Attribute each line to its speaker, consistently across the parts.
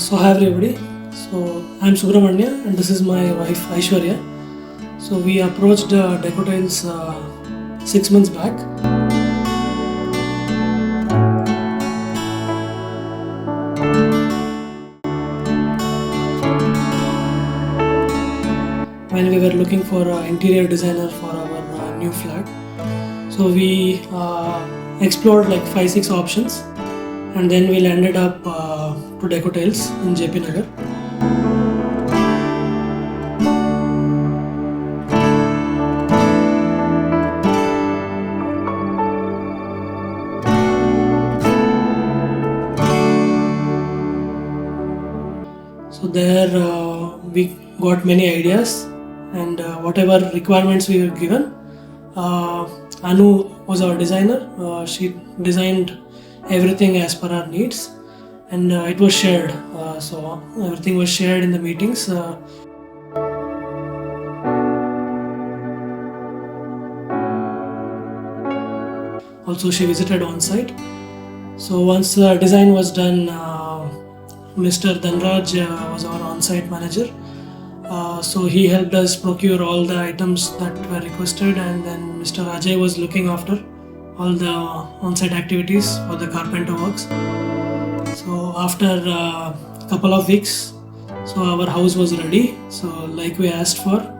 Speaker 1: Hi everybody. I'm Subramanya and this is my wife Aishwarya. We approached Decotales 6 months back. When we were looking for an interior designer for our new flat. We explored like 5-6 options and then we landed up to Decotales in JP Nagar. There we got many ideas and whatever requirements we were given, Anu was our designer. She designed everything as per our needs and it was shared. So everything was shared in the meetings. Also she visited on site. So once the design was done, Mr. Dhanraj was our on-site manager. So he helped us procure all the items that were requested, and then Mr. Ajay was looking after all the on-site activities for the carpenter works. So after a couple of weeks, so our house was ready, so like we asked for.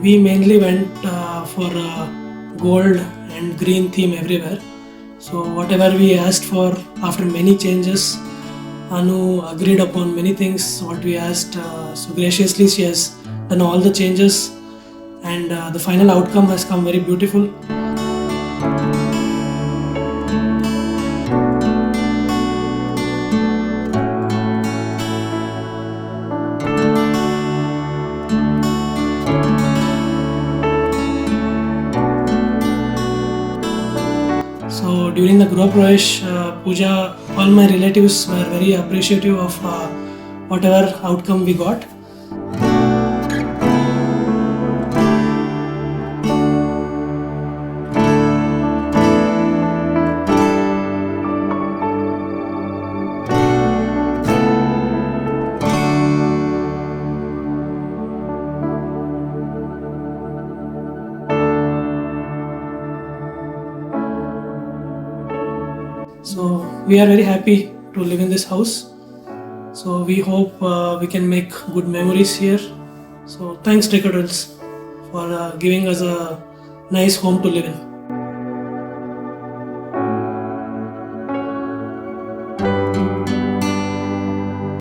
Speaker 1: We mainly went for gold and green theme everywhere. So whatever we asked for, after many changes, Anu agreed upon many things what we asked. So graciously she has done all the changes and the final outcome has come very beautiful. So during the Gruha Pravesh puja, all my relatives were very appreciative of whatever outcome we got. So we are very happy to live in this house. So we hope we can make good memories here. So thanks Decotales for giving us a nice home to live in.